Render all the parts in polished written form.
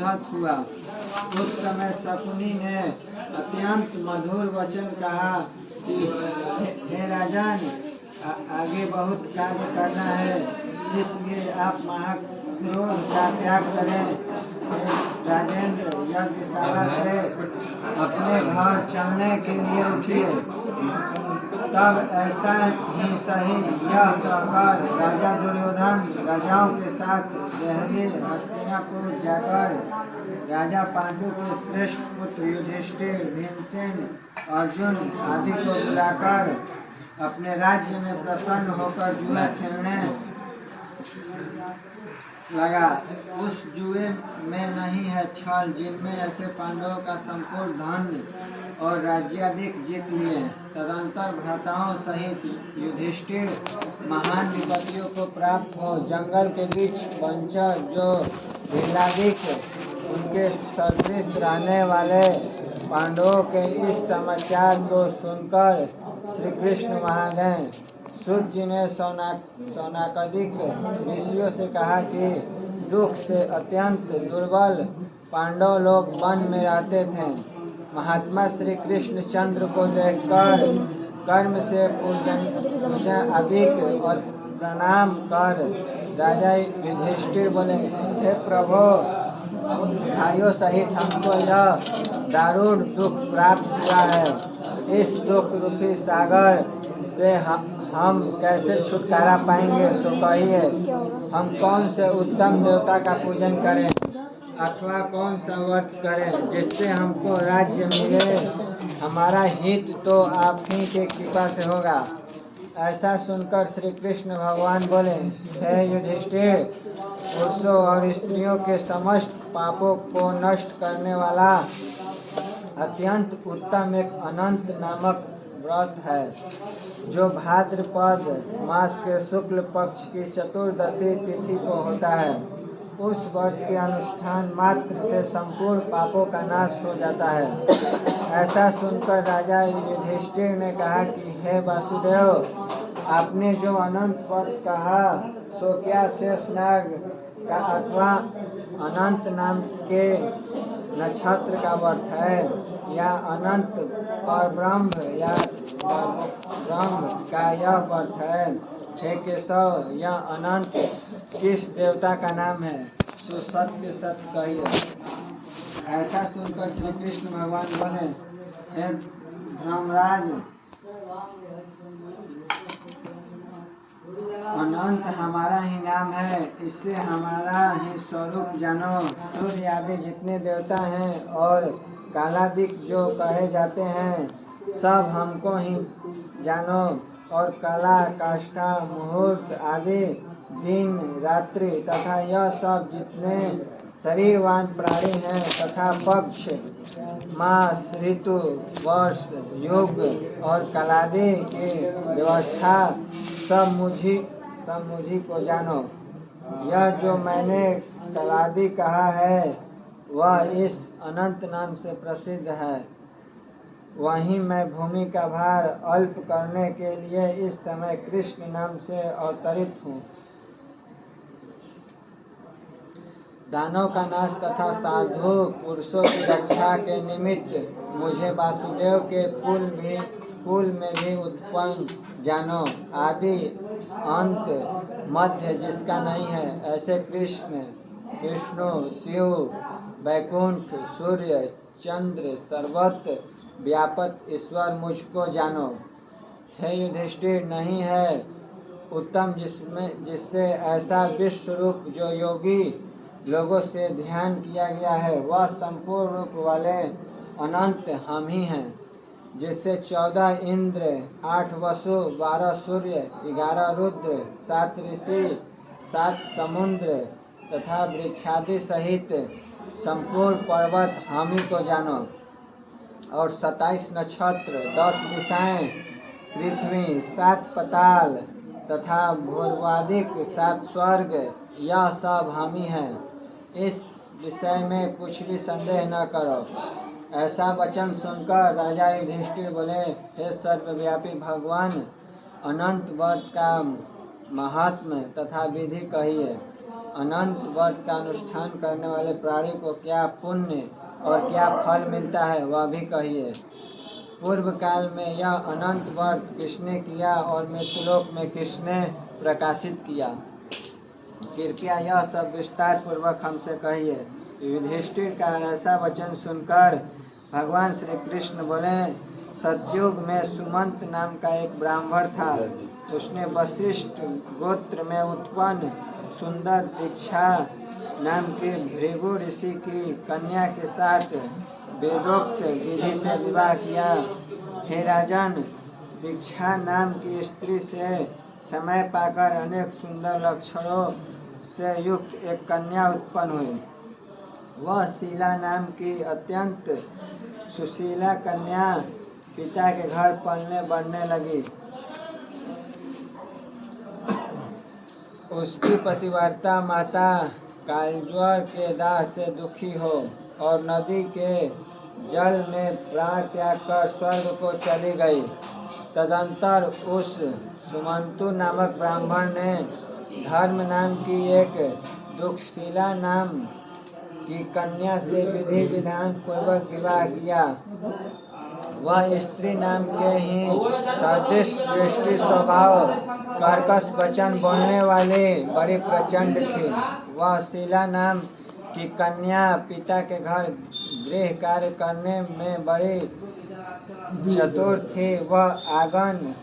हुआ। उस समय शकुनी ने अत्यंत मधुर वचन कहा कि हे राजन, आगे बहुत कार्य करना है, इसलिए आप महाक्रोध का त्याग करें। राजेंद्र, यज्ञशाला से अपने घर चलने के लिए उठिए। तब ऐसा ही सही यह कहकर राजा दुर्योधन राजाओं के साथ पहले हस्तिनापुर जाकर राजा पांडु के श्रेष्ठ पुत्र युधिष्ठिर, भीमसेन, अर्जुन आदि को बुलाकर अपने राज्य में प्रसन्न होकर जुआ खेलने लगा। उस जुए में नहीं है छल, जिनमें ऐसे पांडवों का संपूर्ण धन और राज्याधिक जीत लिए। तदंतर भ्राताओं सहित युधिष्ठिर महान विपत्तियों को प्राप्त हो जंगल के बीच पंचर जो भीलादिक उनके सदृश रहने वाले पांडवों के इस समाचार को सुनकर श्री कृष्ण वहाँ गए। सूत जी ने सौनाकदिक ऋषियों से कहा कि दुख से अत्यंत दुर्बल पांडव लोग वन में रहते थे। महात्मा श्री कृष्ण चंद्र को देखकर कर्म से पूजा अधिक और प्रणाम कर राजा युधिष्ठिर बोले, हे प्रभु, भाइयों सहित हमको यह दारुण दुख प्राप्त हुआ है। इस दुख रूपी सागर से हम कैसे छुटकारा पाएंगे, सो कहिए हम कौन से उत्तम देवता का पूजन करें अथवा कौन सा व्रत करें जिससे हमको राज्य मिले। हमारा हित तो आप ही के कृपा से होगा। ऐसा सुनकर श्री कृष्ण भगवान बोले, हे युधिष्ठिर, पुरुषों और स्त्रियों के समस्त पापों को नष्ट करने वाला अत्यंत उत्तम एक अनंत नामक व्रत है, जो भाद्रपद मास के शुक्ल पक्ष की चतुर्दशी तिथि को होता है। उस व्रत के अनुष्ठान मात्र से संपूर्ण पापों का नाश हो जाता है। ऐसा सुनकर राजा युधिष्ठिर ने कहा कि हे वासुदेव, आपने जो अनंत व्रत कहा सो क्या शेषनाग का अथवा अनंत नाम के नक्षत्र का व्रत है, या अनंत परब्रह्म या ब्रह्म का यह व्रत है? हे केशव, यह अनंत किस देवता का नाम है, सो सत्य सत्य कहिए। ऐसा सुनकर श्री कृष्ण भगवान बोले, हे धर्मराज, अनंत हमारा ही नाम है, इससे हमारा ही स्वरूप जानो। सूर्य आदि जितने देवता हैं और कालादिक जो कहे जाते हैं सब हमको ही जानो, और कला, काष्ठा, मुहूर्त आदि दिन रात्रि तथा यह सब जितने शरीरवान प्राणी हैं तथा पक्ष, मास, ऋतु, वर्ष, युग और कालादि की व्यवस्था सब मुझी को जानो। यह जो मैंने कालादि कहा है वह इस अनंत नाम से प्रसिद्ध है। वहीं मैं भूमि का भार अल्प करने के लिए इस समय कृष्ण नाम से अवतरित हूँ। दानों का नाश तथा साधु पुरुषों की रक्षा के निमित्त मुझे वासुदेव के कुल में भी उत्पन्न जानो। आदि अंत मध्य जिसका नहीं है, ऐसे कृष्ण, विष्णु, शिव, वैकुंठ, सूर्य, चंद्र, सर्वत्र व्यापक ईश्वर मुझको जानो। हे युधिष्ठिर, नहीं है उत्तम जिससे ऐसा विश्व रूप जो योगी लोगों से ध्यान किया गया है, वह संपूर्ण रूप वाले अनंत हम ही हैं, जिससे 14 इंद्र, 8 वसु, 12 सूर्य, 11 रुद्र, 7 ऋषि, 7 समुद्र तथा वृक्षादि सहित संपूर्ण पर्वत हम ही को जानो, और 27 नक्षत्र, 10 दिशाएं, पृथ्वी, 7 पताल तथा भूर्वादिक 7 स्वर्ग, यह सब हम ही हैं। इस विषय में कुछ भी संदेह न करो। ऐसा वचन सुनकर राजा युधिष्ठिर बोले, हे सर्वव्यापी भगवान, अनंत व्रत का महात्म्य तथा विधि कहिए। अनंत व्रत का अनुष्ठान करने वाले प्राणी को क्या पुण्य और क्या फल मिलता है वह भी कहिए। पूर्व काल में यह अनंत व्रत किसने किया और मृत्युलोक में किसने प्रकाशित किया, कृपया यह सब विस्तार पूर्वक हमसे कहिए। युधिष्ठिर का ऐसा वचन सुनकर भगवान श्री कृष्ण बोले, सतयुग में सुमंत नाम का एक ब्राह्मण था। उसने वशिष्ठ गोत्र में उत्पन्न सुंदर दीक्षा नाम के भृगु ऋषि की कन्या के साथ वेदोक्त विधि से विवाह किया। हे राजन, दीक्षा नाम की स्त्री से समय पाकर अनेक सुंदर लक्षणों से युक्त एक कन्या उत्पन्न हुई। वह शीला नाम की अत्यंत सुशीला कन्या पिता के घर पलने बढ़ने लगी। उसकी पतिव्रता माता कालज्वर के दाह से दुखी हो और नदी के जल में प्राण त्याग कर स्वर्ग को चली गई। तदंतर उस सुमंतु नामक ब्राह्मण ने धर्म नाम की एक दुखशीला नाम की कन्या से विधि विधान पूर्वक विवाह किया। वह स्त्री नाम के ही सदृश दृष्टि स्वभाव कर्कश वचन बोलने वाली बड़ी प्रचंड थी। वह शीला नाम की कन्या पिता के घर गृह कार्य करने में बड़ी चतुर थी। वह आंगन,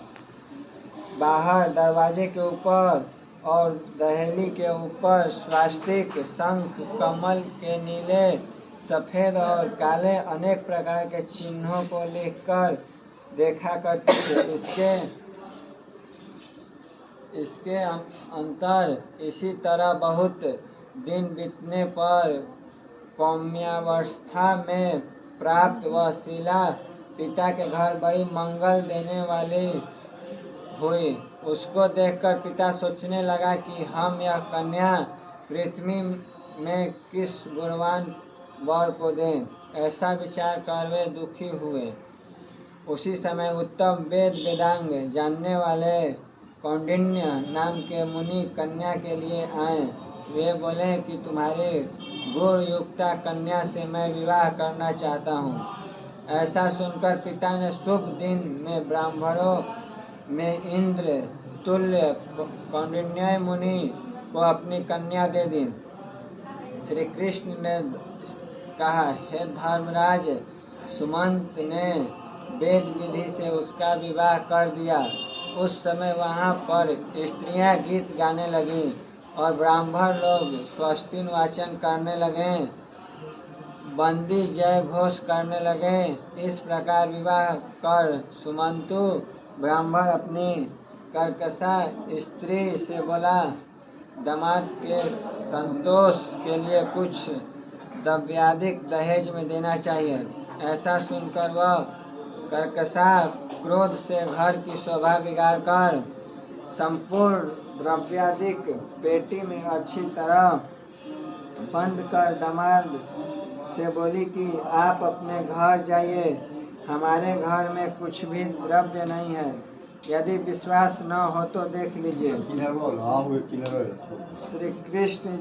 बाहर दरवाजे के ऊपर और दहली के ऊपर स्वास्तिक, शंख, कमल के नीले, सफेद और काले अनेक प्रकार के चिन्हों को लिखकर देखा करती थी। इसके अंतर इसी तरह बहुत दिन बीतने पर कौमावस्था में प्राप्त वह शीला पिता के घर बड़ी मंगल देने वाली हुई। उसको देखकर पिता सोचने लगा कि हम यह कन्या पृथ्वी में किस गुणवान वर को दें। ऐसा विचार कर वे दुखी हुए। उसी समय उत्तम वेद वेदांग जानने वाले कौंडिन्य नाम के मुनि कन्या के लिए आए। वे बोले कि तुम्हारे गुण युक्ता कन्या से मैं विवाह करना चाहता हूँ। ऐसा सुनकर पिता ने शुभ दिन में ब्राह्मणों में इंद्र तुल्य कौंडिन्य मुनि को अपनी कन्या दे दी। श्री कृष्ण ने कहा, हे धर्मराज, सुमंत ने वेद विधि से उसका विवाह कर दिया। उस समय वहाँ पर स्त्रियां गीत गाने लगी और ब्राह्मण लोग स्वस्ति वाचन करने लगे, बंदी जय घोष करने लगे। इस प्रकार विवाह कर सुमंतु ब्राह्मण अपनी कर्कशा स्त्री से बोला, दामाद के संतोष के लिए कुछ द्रव्याधिक दहेज में देना चाहिए। ऐसा सुनकर वह कर्कशा क्रोध से घर की शोभा बिगाड़कर संपूर्ण द्रव्याधिक पेटी में अच्छी तरह बंद कर दामाद से बोली कि आप अपने घर जाइए, हमारे घर में कुछ भी द्रव्य नहीं है। यदि विश्वास न हो तो देख लीजिए। श्री कृष्ण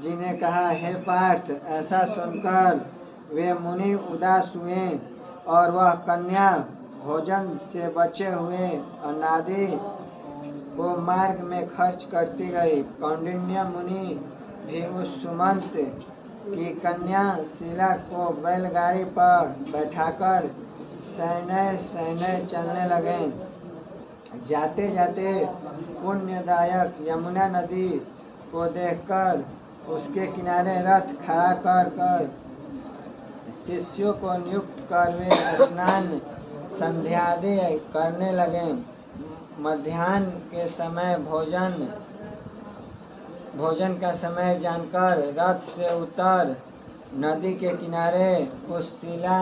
जी ने कहा, हे पार्थ, ऐसा सुनकर वे मुनि उदास हुए और वह कन्या भोजन से बचे हुए अनादि को मार्ग में खर्च करती गई। कौंडिन्य मुनि भी उस सुमंत की कन्या शीला को बैलगाड़ी पर बैठाकर सैने चलने लगे। जाते जाते पुण्यदायक यमुना नदी को देखकर उसके किनारे रथ खड़ा कर शिष्यों को नियुक्त कर वे स्नान संध्यादि करने लगे। मध्याह्न के समय भोजन का समय जानकर रथ से उतर नदी के किनारे उस शीला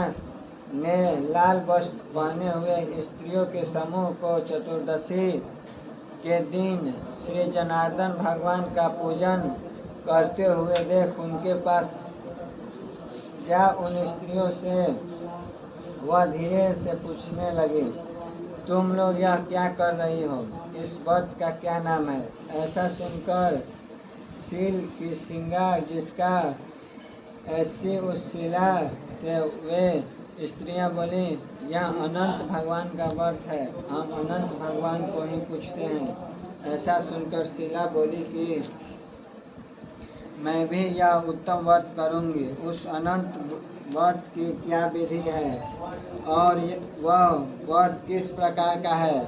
ने लाल वस्त्र पहने हुए स्त्रियों के समूह को चतुर्दशी के दिन श्री जनार्दन भगवान का पूजन करते हुए देख उनके पास जा उन स्त्रियों से वह धीरे से पूछने लगी, तुम लोग यह क्या कर रही हो? इस व्रत का क्या नाम है? ऐसा सुनकर सील की श्रृंगार जिसका ऐसी उस शिला से वे स्त्रियां बोली, यह अनंत भगवान का व्रत है, हम अनंत भगवान को ही पूछते हैं। ऐसा सुनकर शिला बोली कि मैं भी यह उत्तम व्रत करूंगी। उस अनंत व्रत की क्या विधि है और वह व्रत किस प्रकार का है,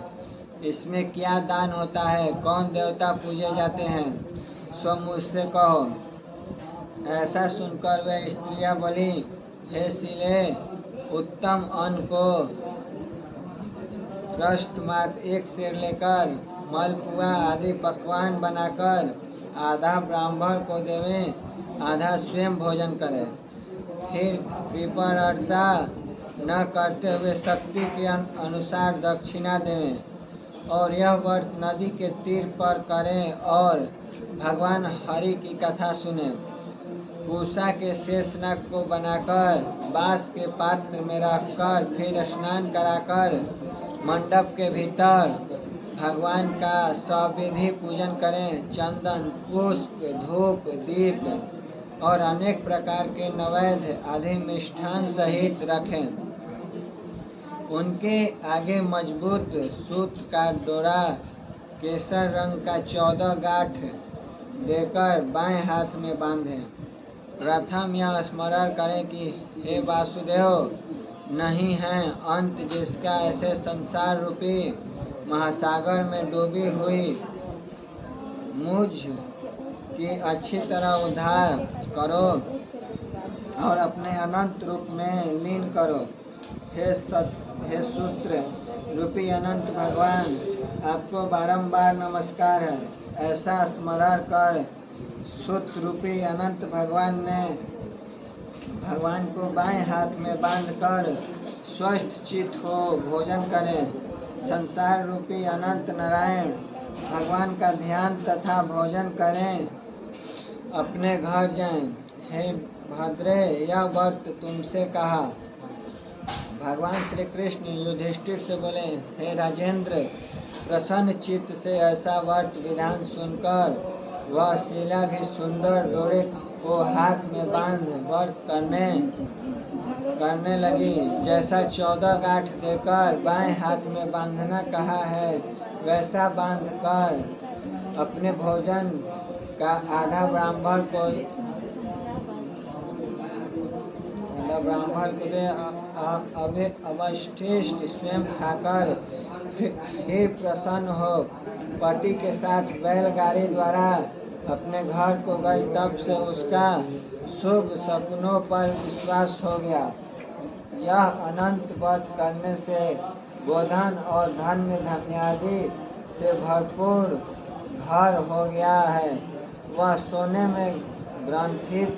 इसमें क्या दान होता है, कौन देवता पूजे जाते हैं, सो मुझसे कहो। ऐसा सुनकर वे स्त्रियां बोली, हे शिले, उत्तम अन्न को त्रस्त मात्र एक सेर लेकर मलपुआ आदि पकवान बनाकर आधा ब्राह्मण को देवें, आधा स्वयं भोजन करें। फिर कृपणता न करते हुए शक्ति के अनुसार दक्षिणा देवें और यह व्रत नदी के तीर पर करें और भगवान हरि की कथा सुने। पूषा के शेष नाग को बनाकर बांस के पात्र में रखकर फिर स्नान कराकर मंडप के भीतर भगवान का सविधि पूजन करें। चंदन, पुष्प, धूप, दीप और अनेक प्रकार के नैवेद्य आदि मिष्ठान सहित रखें। उनके आगे मजबूत सूत का डोरा केसर रंग का 14 गांठ देकर बाएं हाथ में बांधें। प्रथम यह स्मरण करें कि हे वासुदेव, नहीं है अंत जिसका ऐसे संसार रूपी महासागर में डूबी हुई मुझ की अच्छी तरह उद्धार करो और अपने अनंत रूप में लीन करो। हे सूत्र रूपी अनंत भगवान, आपको बारंबार नमस्कार है। ऐसा स्मरण कर सूत्र रूपी अनंत भगवान को बाएं हाथ में बांधकर स्वस्थ चित्त हो भोजन करें। संसार रूपी अनंत नारायण भगवान का ध्यान तथा भोजन करें, अपने घर जाएं। हे भद्रे, यह व्रत तुमसे कहा। भगवान श्री कृष्ण युधिष्ठिर से बोले, हे राजेंद्र, प्रसन्न चित्त से ऐसा व्रत विधान सुनकर वह शिला भी सुंदर डोरे को हाथ में बांध व्रत करने लगी। जैसा 14 गांठ देकर बाएं हाथ में बांधना कहा है, वैसा बांधकर अपने भोजन का आधा ब्राह्मण को दे, अवशिष्ट स्वयं खाकर फिर प्रसन्न हो पति के साथ बैलगाड़ी द्वारा अपने घर को गई। तब से उसका शुभ सपनों पर विश्वास हो गया। यह अनंत व्रत करने से गोधन और धन्य आदि से भरपूर घर हो गया है। वह सोने में ग्रंथित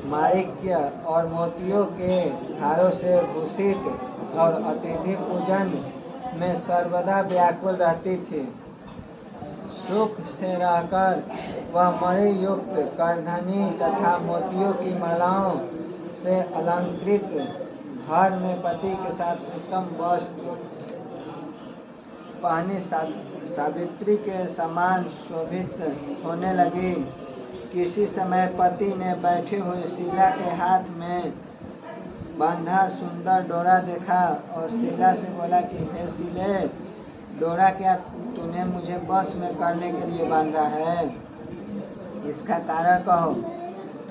माणिक्य और मोतियों के हारों से भूषित और अतिथि पूजन में सर्वदा व्याकुल रहती थी। सुख से रहकर वह मणि युक्त करधनी तथा मोतियों की मालाओं से अलंकृत घर में पति के साथ उत्तम वस्त्र पहनी सावित्री के समान शोभित होने लगी। किसी समय पति ने बैठी हुई शिला के हाथ में बांधा सुंदर डोरा देखा और शिला से बोला कि हे शिले, डोरा क्या तूने मुझे बस में करने के लिए बांधा है, इसका कारण कहो।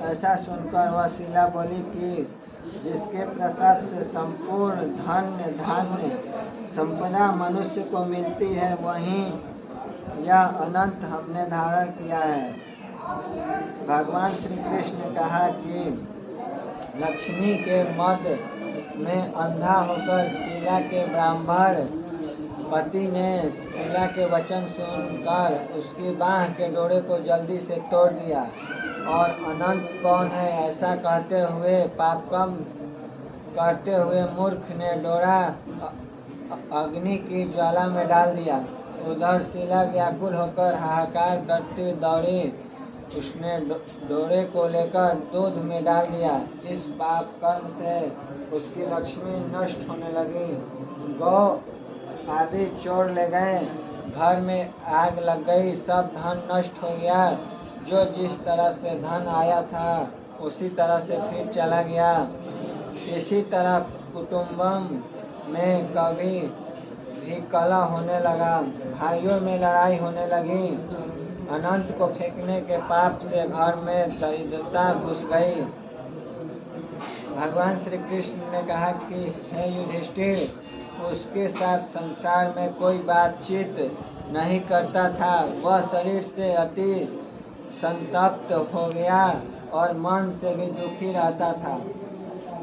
ऐसा सुनकर वह शिला बोली कि जिसके प्रसाद से संपूर्ण धान्य संपदा मनुष्य को मिलती है, वहीं यह अनंत हमने धारण किया है। भगवान श्री कृष्ण ने कहा कि लक्ष्मी के मद में अंधा होकर शिला के ब्राह्मण पति ने शिला के वचन सुनकर उसकी बाह के डोरे को जल्दी से तोड़ दिया और अनंत कौन है ऐसा कहते हुए पाप कम करते हुए मूर्ख ने डोरा अग्नि की ज्वाला में डाल दिया। उधर शिला व्याकुल होकर हाहाकार करती दौड़ी, उसने डोरे को लेकर दूध में डाल दिया। इस पाप कर्म से उसकी लक्ष्मी नष्ट होने लगी। गौ आदि चोर ले गए, घर में आग लग गई, सब धन नष्ट हो गया। जो जिस तरह से धन आया था उसी तरह से फिर चला गया। इसी तरह कुटुंबम में कभी भी कलह होने लगा, भाइयों में लड़ाई होने लगी। अनंत को फेंकने के पाप से घर में दरिद्रता घुस गई। भगवान श्री कृष्ण ने कहा कि हे युधिष्ठिर, उसके साथ संसार में कोई बातचीत नहीं करता था। वह शरीर से अति संतप्त हो गया और मन से भी दुखी रहता था।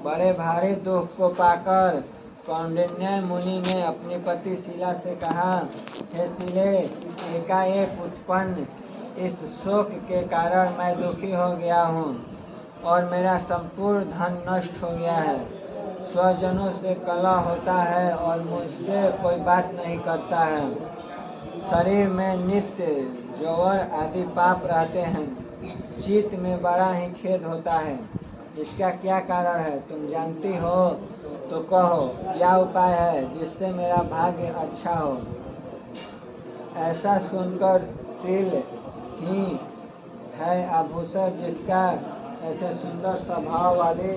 बड़े भारी दुख को पाकर कौंडिन्य मुनि ने अपनी पति शीला से कहा, हे शीले, एकाएक उत्पन्न इस शोक के कारण मैं दुखी हो गया हूँ और मेरा संपूर्ण धन नष्ट हो गया है। स्वजनों से कलह होता है और मुझसे कोई बात नहीं करता है। शरीर में नित्य जौवर आदि पाप रहते हैं। चित्त में बड़ा ही खेद होता है। इसका क्या कारण है तुम जानती हो तो कहो, क्या उपाय है जिससे मेरा भाग्य अच्छा हो। ऐसा सुनकर शील ही है आभूषण जिसका ऐसे सुंदर स्वभाव वाली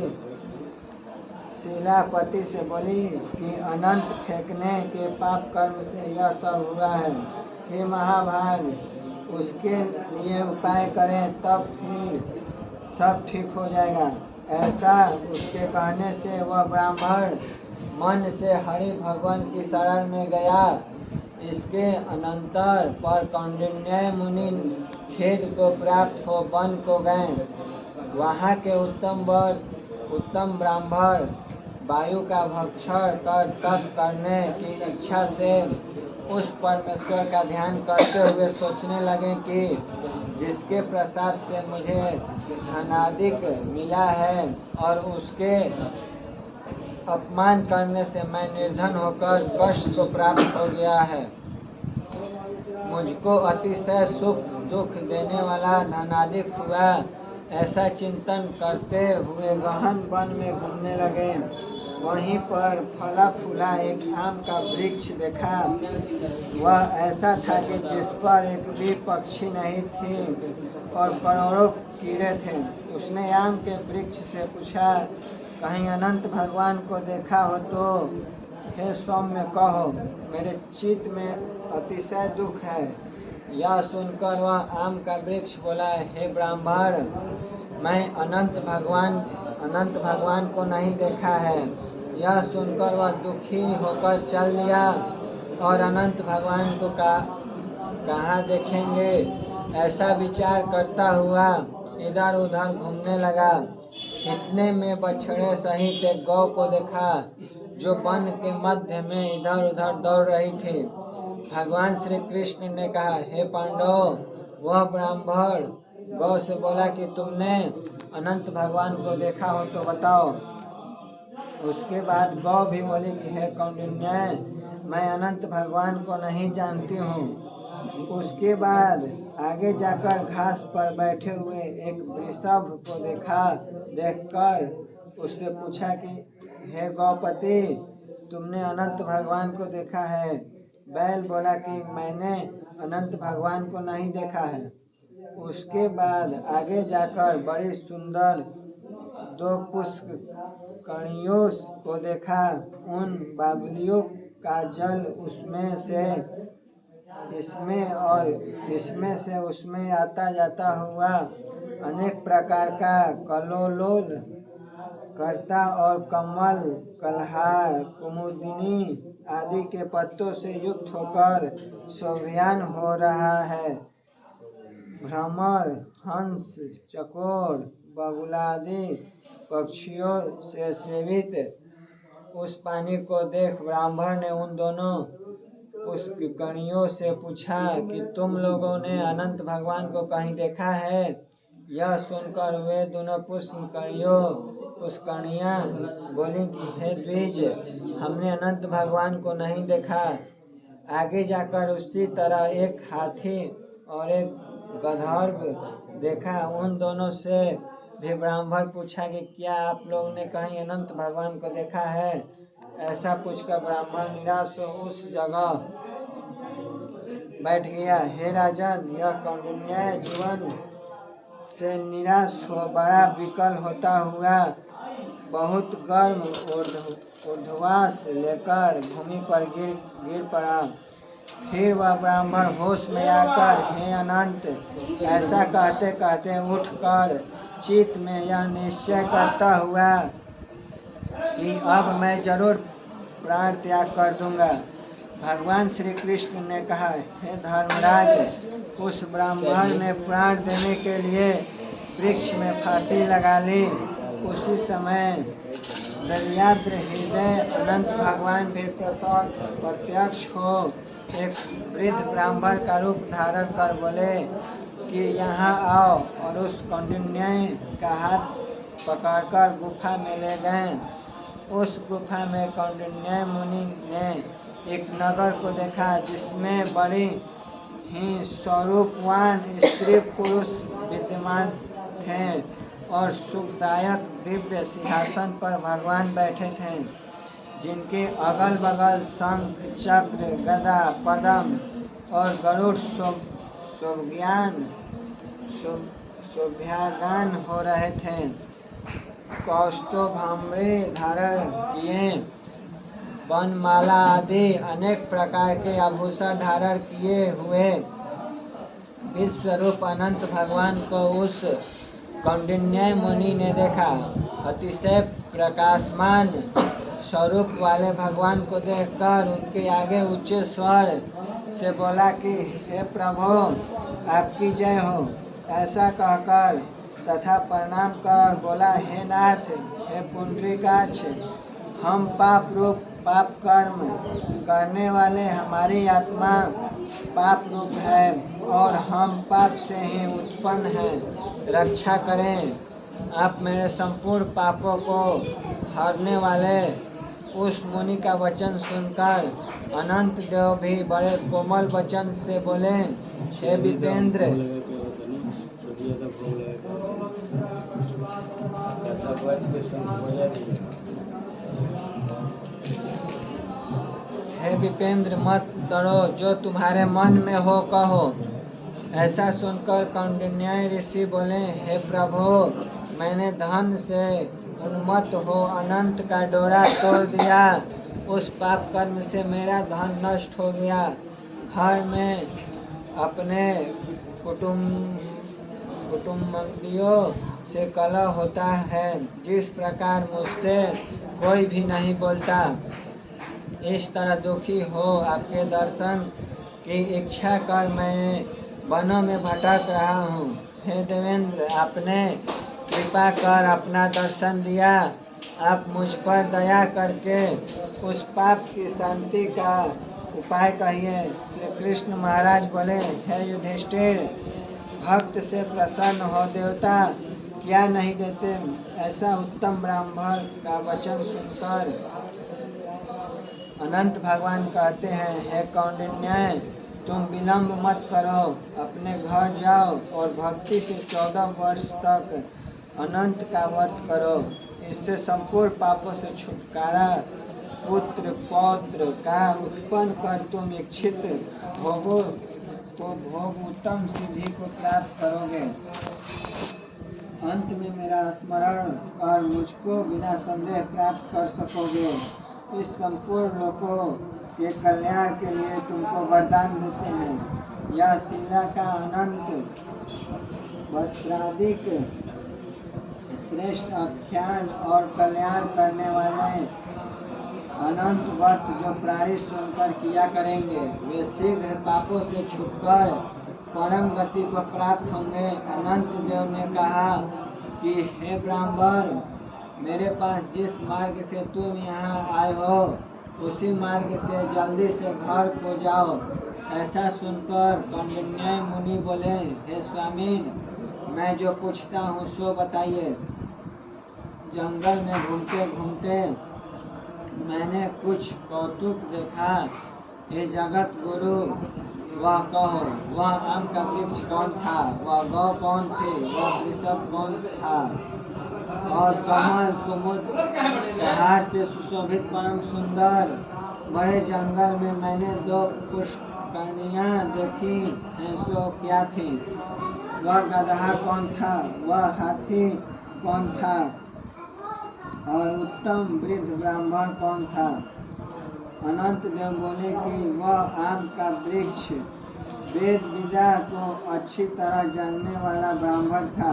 शीला पति से बोली कि अनंत फेंकने के पाप कर्म से यह सब हुआ है। हे महाभाग, उसके लिए उपाय करें तब फिर सब ठीक हो जाएगा। ऐसा उसके कहने से वह ब्राह्मण मन से हरि भगवान की शरण में गया। इसके अनंतर पर कौंडिन्य मुनि खेद को प्राप्त हो वन को गए। वहाँ के उत्तम ब्राह्मण वायु का भक्षण कर तप करने की इच्छा से उस परमेश्वर का ध्यान करते हुए सोचने लगे कि जिसके प्रसाद से मुझे धनाधिक मिला है और उसके अपमान करने से मैं निर्धन होकर कष्ट को प्राप्त हो गया है। मुझको अतिशय सुख दुख देने वाला धनाधिक हुआ। ऐसा चिंतन करते हुए गहन वन में घूमने लगे। वहीं पर फला फूला एक आम का वृक्ष देखा। वह ऐसा था कि जिस पर एक भी पक्षी नहीं थी और करोड़ों कीड़े थे। उसने आम के वृक्ष से पूछा, कहीं अनंत भगवान को देखा हो तो हे सौम्य कहो, मेरे चित्त में अतिशय दुख है। यह सुनकर वह आम का वृक्ष बोला, हे ब्राह्मण, मैं अनंत भगवान को नहीं देखा है। यह सुनकर वह दुखी होकर चल दिया और अनंत भगवान को कहाँ देखेंगे, ऐसा विचार करता हुआ इधर उधर घूमने लगा। इतने में बछड़े सहित एक गौ को देखा जो वन के मध्य में इधर उधर दौड़ रही थी। भगवान श्री कृष्ण ने कहा, हे पांडव, वह ब्राह्मण गौ से बोला कि तुमने अनंत भगवान को देखा हो तो बताओ। उसके बाद गौ भी बोली कि हे कौंडिन्य, मैं अनंत भगवान को नहीं जानती हूँ। उसके बाद आगे जाकर घास पर बैठे हुए एक वृषभ को देखकर उससे पूछा कि हे गौपति, तुमने अनंत भगवान को देखा है। बैल बोला कि मैंने अनंत भगवान को नहीं देखा है। उसके बाद आगे जाकर बड़ी सुंदर दो पुष्करणियों को देखा। उन बावलियों का जल इसमें से उसमें आता जाता हुआ अनेक प्रकार का कल्लोल करता और कमल, कल्हार, कुमुदिनी आदि के पत्तों से युक्त होकर शोभयान हो रहा है। भ्रमर, हंस, चकोर, बगुलादि पक्षियों से सेवित उस पानी को देख ब्राह्मण ने उन दोनों पुष्करणियों से पूछा कि तुम लोगों ने अनंत भगवान को कहीं देखा है। यह सुनकर वे दोनों पुष्करणियां बोली कि हे द्विज, हमने अनंत भगवान को नहीं देखा। आगे जाकर उसी तरह एक हाथी और एक गंधर्व देखा। उन दोनों से भी ब्राह्मण पूछा कि क्या आप लोगों ने कहीं अनंत भगवान को देखा है। ऐसा पूछकर ब्राह्मण निराश हो उस जगह बैठ गया। हे राजन, यह कौंडिन्य जीवन से निराश हो बड़ा विकल होता हुआ बहुत गर्म ऊर्ध्वास लेकर भूमि पर गिर पड़ा। फिर वह ब्राह्मण होश में आकर, हे अनंत, ऐसा कहते कहते उठकर चित्त में यह निश्चय करता हुआ कि अब मैं जरूर प्राण त्याग कर दूंगा। भगवान श्री कृष्ण ने कहा, हे धर्मराज, उस ब्राह्मण ने प्राण देने के लिए वृक्ष में फांसी लगा ली। उसी समय दर्याद्र हृदय अनंत भगवान भी प्रत्यक्ष हो एक वृद्ध ब्राह्मण का रूप धारण कर बोले कि यहाँ आओ, और उस कौंडिन्य का हाथ पकड़कर गुफा में ले गए। उस गुफा में कौंडिन्य मुनि ने एक नगर को देखा जिसमें बड़ी ही स्वरूपवान स्त्री पुरुष विद्यमान थे और सुखदायक दिव्य सिंहासन पर भगवान बैठे थे, जिनके अगल बगल शंख, चक्र, गदा, पद्म और गरुड़ शोभ्यागान हो रहे थे। कौस्तुभाम्बरी धारण किए, वनमाला आदि अनेक प्रकार के आभूषण धारण किए हुए विश्वरूप अनंत भगवान को उस कौंडिन्य मुनि ने देखा। अतिशय प्रकाशमान स्वरूप वाले भगवान को देखकर उनके आगे उच्च स्वर से बोला कि हे प्रभु, आपकी जय हो। ऐसा कहकर तथा प्रणाम कर बोला, हे नाथ, हे पुंडरीकाक्ष, हम पाप रूप पाप कर्म करने वाले, हमारी आत्मा पाप रूप है और हम पाप से ही उत्पन्न हैं। रक्षा करें। आप मेरे संपूर्ण पापों को हरने वाले उस मुनि का वचन सुनकर अनंत देव भी बड़े कोमल वचन से बोले, हे विपेंद्र, हे विपेंद्र, मत डरो, जो तुम्हारे मन में हो कहो। ऐसा सुनकर कौंडिन्य ऋषि बोले, हे प्रभु, मैंने धन से उन्मत्त हो अनंत का डोरा तोड़ दिया। उस पाप कर्म से मेरा धन नष्ट हो गया। घर में अपने कुटुंबियों से कलह होता है, जिस प्रकार मुझसे कोई भी नहीं बोलता। इस तरह दुखी हो आपके दर्शन की इच्छा कर मैं वनों में भटक रहा हूँ। हे देवेंद्र, आपने कृपा कर अपना दर्शन दिया। आप मुझ पर दया करके उस पाप की शांति का उपाय कहिए। श्री कृष्ण महाराज बोले, हे युधिष्ठिर, भक्त से प्रसन्न हो देवता क्या नहीं देते। ऐसा उत्तम ब्राह्मण का वचन सुनकर अनंत भगवान कहते हैं, हे कौंडिन्य, तुम विलंब मत करो, अपने घर जाओ और भक्ति से 14 वर्ष तक अनंत का व्रत करो। इससे संपूर्ण पापों से छुटकारा, पुत्र पौत्र का उत्पन्न कर तुम इच्छित भोगों को भोग उत्तम सिद्धि को प्राप्त करोगे। अंत में मेरा स्मरण कर मुझको बिना संदेह प्राप्त कर सकोगे। इस संपूर्ण लोकों के कल्याण के लिए तुमको वरदान देते हैं। यह शिला का अनंत वज्राधिक श्रेष्ठ आख्यान और कल्याण करने वाले अनंत व्रत जो प्राणी सुनकर किया करेंगे, वे शीघ्र पापों से छूटकर परम गति को प्राप्त होंगे। अनंत देव ने कहा कि हे ब्राह्मण, मेरे पास जिस मार्ग से तुम यहाँ आए हो उसी मार्ग से जल्दी से घर को जाओ। ऐसा सुनकर कौंडिन्य मुनि बोले, हे स्वामी, मैं जो पूछता हूँ सो बताइए। जंगल में घूमते घूमते मैंने कुछ कौतुक देखा। हे जगत गुरु, वह कहो, वह आम का वृक्ष कौन था, वह गौ कौन थी, वह वृषभ कौन था, और कमल कुमुद पहाड़ से सुशोभित परम सुंदर बड़े जंगल में मैंने 2 पुष्करनियाँ देखी हैं, सो क्या थी। वह गदहा कौन था, वह हाथी कौन था, और उत्तम वृद्ध ब्राह्मण कौन था। अनंत देव बोले कि वह आम का वृक्ष वेद विद्या को अच्छी तरह जानने वाला ब्राह्मण था।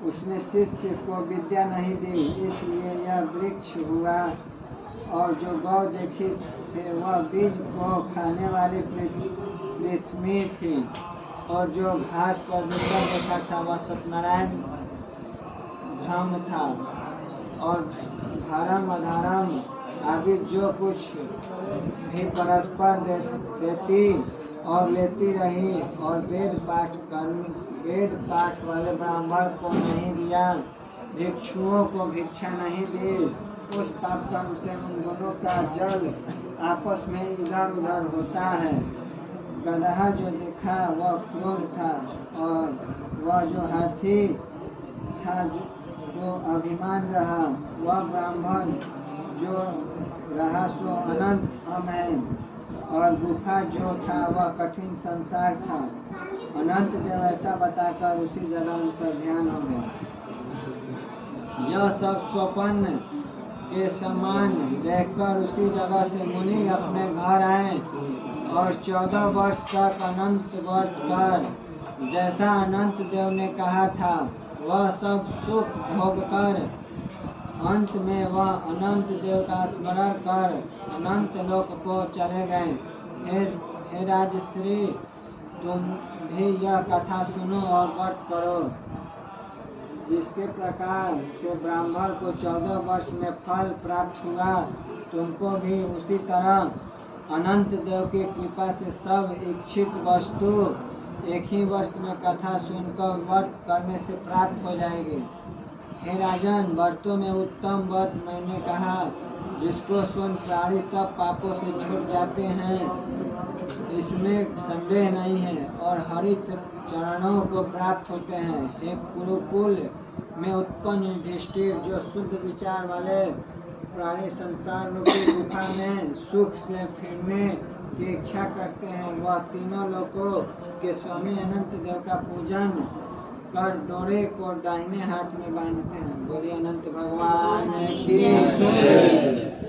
उसने शिष्य को विद्या नहीं दी, इसलिए यह वृक्ष हुआ। और जो गौ देखी थे वह बीज को खाने वाली पृथ्वी थी, और जो घास पर दुर्गा देखा था वह सत्यनारायण धाम था। और धर्म अधर्म आदि जो कुछ भी परस्पर देती और लेती रही, और वेद पाठ वाले ब्राह्मण को नहीं दिया, भिक्षुओं को भिक्षा नहीं दी। उस पाप कर्म से उन दोनों का जल आपस में इधर उधर होता है। गदहा जो देखा वह क्रोध था, और वह जो हाथी था जो अभिमान रहा। वह ब्राह्मण जो रहा सो अनंत हम है, और गुफा जो था वह कठिन संसार था। अनंत देव ऐसा बताकर उसी जगह उनका ध्यान हो गया। यह सब स्वप्न के समान देखकर उसी जगह से मुनि अपने घर आए, और 14 वर्ष तक अनंत व्रत कर जैसा अनंत देव ने कहा था वह सब सुख भोग कर अंत में वह अनंत देव का स्मरण कर अनंत लोक को चले गए। हे राजश्री, तुम भी यह कथा सुनो और व्रत करो। जिसके प्रकार से ब्राह्मण को 14 वर्ष में फल प्राप्त हुआ, तुमको भी उसी तरह अनंत देव की कृपा से सब इच्छित वस्तु एक ही वर्ष में कथा सुनकर व्रत करने से प्राप्त हो जाएगी। हे राजन, व्रतों में उत्तम व्रत मैंने कहा, जिसको सुन प्राणी सब पापों से छूट जाते हैं, इसमें संदेह नहीं है, और हरि चरणों को प्राप्त होते हैं। एक कुरुकुल में उत्पन्न युधिष्ठिर, जो शुद्ध विचार वाले प्राणी संसार रूपी गुफा में सुख से फिरने की इच्छा करते हैं, वह तीनों लोकों के स्वामी अनंत देव का पूजन कर डोरे को दाहिने हाथ में बांधते हैं। बोलिए अनंत भगवान की जय।